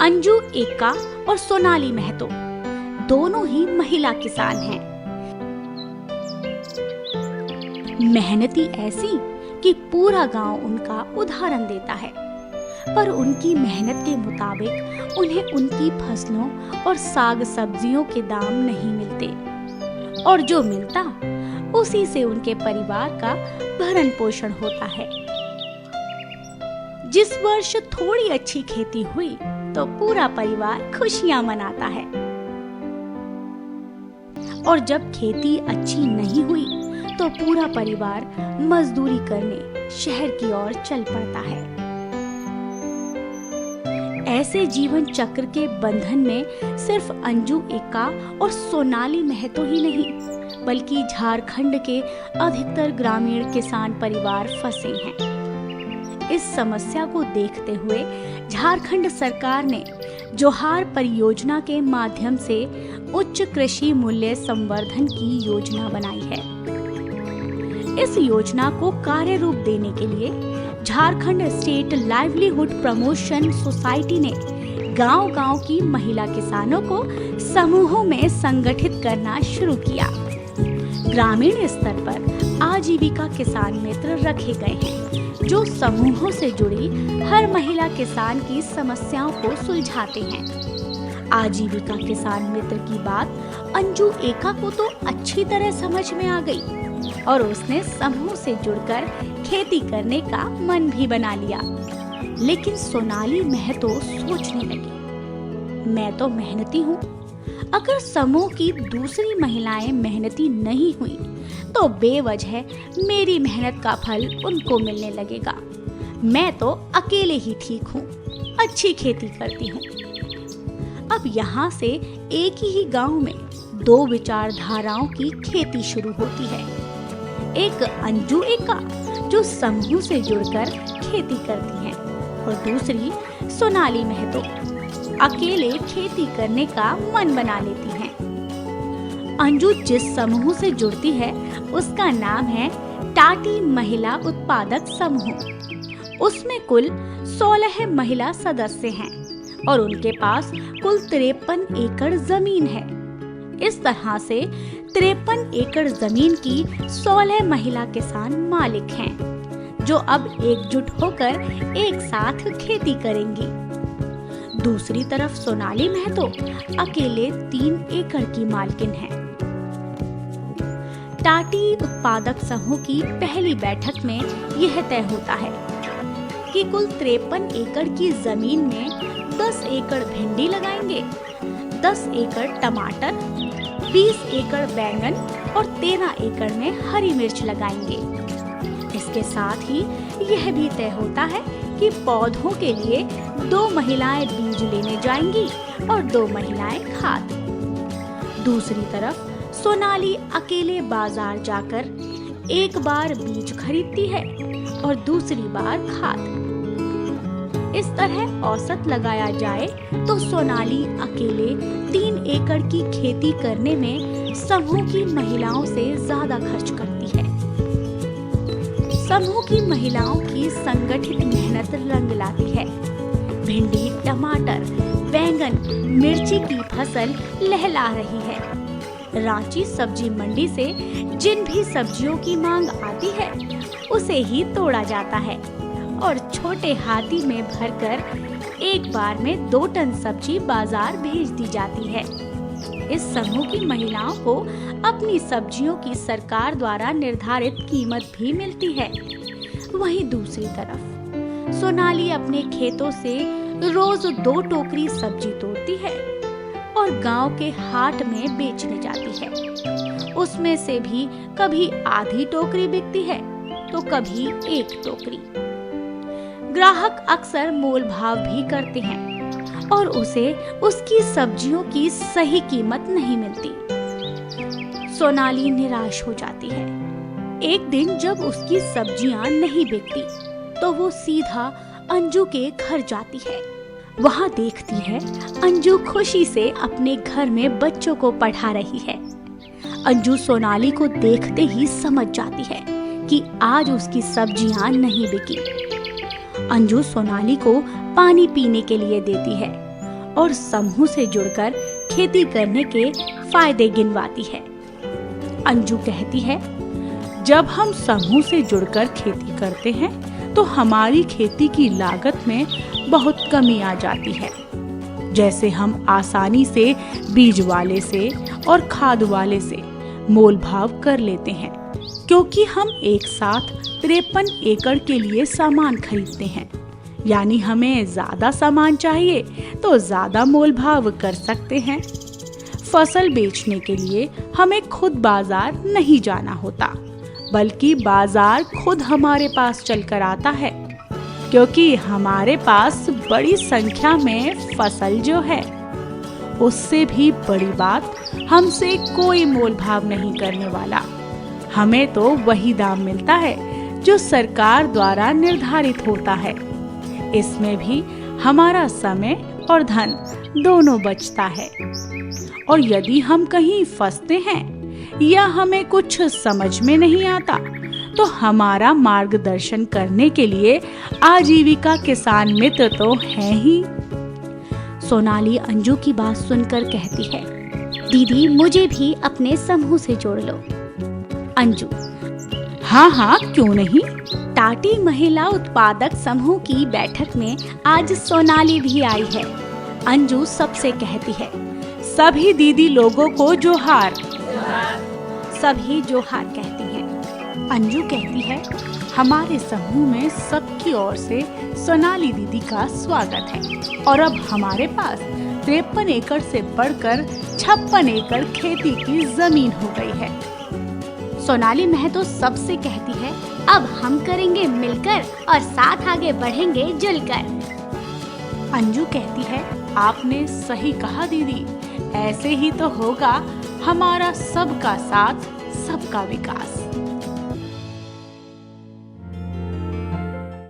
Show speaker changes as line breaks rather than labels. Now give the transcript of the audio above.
अंजू एक्का और सोनाली महतो दोनों ही महिला किसान हैं। मेहनती ऐसी कि पूरा गांव उनका उदाहरण देता है, पर उनकी मेहनत के मुताबिक उन्हें उनकी फसलों और साग सब्जियों के दाम नहीं मिलते और जो मिलता उसी से उनके परिवार का भरण पोषण होता है। जिस वर्ष थोड़ी अच्छी खेती हुई तो पूरा परिवार खुशियां मनाता है और जब खेती अच्छी नहीं हुई तो पूरा परिवार मजदूरी करने शहर की ओर चल पड़ता है। ऐसे जीवन चक्र के बंधन में सिर्फ अंजू एक्का और सोनाली महतो ही नहीं, बल्कि झारखंड के अधिकतर ग्रामीण किसान परिवार फंसे हैं। इस समस्या को देखते हुए झारखंड सरकार ने जोहार परियोजना के माध्यम से उच्च कृषि मूल्य संवर्धन की योजना बनाई है। इस योजना को कार्य रूप देने के लिए Jharkhand state livelihood promotion society ने गांव-गांव की महिला किसानों को समूहों में संगठित करना शुरू किया। ग्रामीण स्तर पर आजीविका किसान मित्र रखे गए हैं जो समूहों से जुड़ी हर महिला किसान की समस्याओं को सुलझाते हैं। आजीविका किसान मित्र की बात अंजू एक्का को तो अच्छी तरह समझ में आ गई और उसने समूह से जुड़कर खेती करने का मन भी बना लिया। लेकिन सोनाली महतो सोचने लगी, मैं तो मेहनती हूँ, अगर समूह की दूसरी महिलाएं मेहनती नहीं हुई तो बेवजह मेरी मेहनत का फल उनको मिलने लगेगा। मैं तो अकेले ही ठीक हूँ, अच्छी खेती करती हूँ। अब यहाँ से एक ही गांव में दो विचारधाराओं की खेती शुरू होती है। एक अंजू एक्का जो समूह से जुड़कर खेती करती हैं और दूसरी सोनाली महतो अकेले खेती करने का मन बना लेती हैं। अंजू जिस समूह से जुड़ती है उसका नाम है टाटी महिला उत्पादक समूह। उसमें कुल 16 महिला सदस्य हैं और उनके पास कुल 53 एकड़ जमीन है। इस तरह से 53 एकड़ जमीन की 16 महिला किसान मालिक हैं, जो अब एकजुट होकर एक साथ खेती करेंगी। दूसरी तरफ सोनाली महतो अकेले 3 एकड़ की मालकिन है। टाटी उत्पादक समूह की पहली बैठक में यह तय होता है कि कुल 53 एकड़ की जमीन में 10 एकड़ भिंडी लगाएंगे, 10 एकड़ टमाटर, 20 एकड़ बैंगन और 13 एकड़ में हरी मिर्च लगाएंगे। इसके साथ ही यह भी तय होता है कि पौधों के लिए 2 महिलाएं बीज लेने जाएंगी और 2 महिलाएं खाद। दूसरी तरफ सोनाली अकेले बाजार जाकर एक बार बीज खरीदती है और दूसरी बार खाद। इस तरह औसत लगाया जाए तो सोनाली अकेले 3 एकड़ की खेती करने में समूह की महिलाओं से ज्यादा खर्च करती है। समूह की महिलाओं की संगठित मेहनत रंग लाती है। भिंडी, टमाटर, बैंगन, मिर्ची की फसल लहला रही है। रांची सब्जी मंडी से जिन भी सब्जियों की मांग आती है उसे ही तोड़ा जाता है और छोटे हाथी में भरकर एक बार में 2 टन सब्जी बाजार भेज दी जाती है। इस समूह की महिलाओं को अपनी सब्जियों की सरकार द्वारा निर्धारित कीमत भी मिलती है। वहीं दूसरी तरफ सोनाली अपने खेतों से रोज 2 टोकरी सब्जी तोड़ती है और गांव के हाट में बेचने जाती है। उसमें से भी कभी आधी टोकरी बिकती है तो कभी 1 टोकरी। ग्राहक अक्सर मोल भाव भी करते हैं और उसे उसकी सब्जियों की सही कीमत नहीं मिलती। सोनाली निराश हो जाती है। एक दिन जब उसकी सब्जियां नहीं बिकती तो वो सीधा अंजू के घर जाती है। वहाँ देखती है अंजू खुशी से अपने घर में बच्चों को पढ़ा रही है। अंजू सोनाली को देखते ही समझ जाती है कि आज उसकी सब्जियां नहीं बिकी। अंजू सोनाली को पानी पीने के लिए देती है और समूह से जुड़कर खेती करने के फायदे गिनवाती है। अंजू कहती है, जब हम समूह से जुड़कर खेती करते हैं तो हमारी खेती की लागत में बहुत कमी आ जाती है। जैसे हम आसानी से बीज वाले से और खाद वाले से मोल भाव कर लेते हैं, क्योंकि हम एक साथ 53 एकड़ के लिए सामान खरीदते हैं। यानी हमें ज्यादा सामान चाहिए तो ज्यादा मोल भाव कर सकते हैं। फसल बेचने के लिए हमें खुद बाजार नहीं जाना होता, बल्कि बाजार खुद हमारे पास चलकर आता है, क्योंकि हमारे पास बड़ी संख्या में फसल जो है। उससे भी बड़ी बात, हमसे कोई मोल भाव नहीं करने वाला। हमें तो वही दाम मिलता है जो सरकार द्वारा निर्धारित होता है। इसमें भी हमारा समय और धन दोनों बचता है। और यदि हम कहीं फंसते हैं या हमें कुछ समझ में नहीं आता, तो हमारा मार्गदर्शन करने के लिए आजीविका किसान मित्र तो हैं ही। सोनाली अंजू की बात सुनकर कहती है, दीदी मुझे भी अपने समूह से जोड़ लो। अंजू, हाँ हाँ क्यों नहीं। टाटी महिला उत्पादक समूह की बैठक में आज सोनाली भी आई है। अंजू सबसे कहती है, सभी दीदी लोगों को जोहार। सभी जोहार कहती हैं। अंजू कहती है, हमारे समूह में सबकी ओर से सोनाली दीदी का स्वागत है। और अब हमारे पास 53 एकड़ से बढ़कर 56 एकड़ खेती की जमीन हो गई है। सोनाली महतो सबसे कहती है, अब हम करेंगे मिलकर और साथ आगे बढ़ेंगे जुलकर। अंजू कहती है, आपने सही कहा दीदी, ऐसे ही तो होगा हमारा सबका साथ सबका विकास।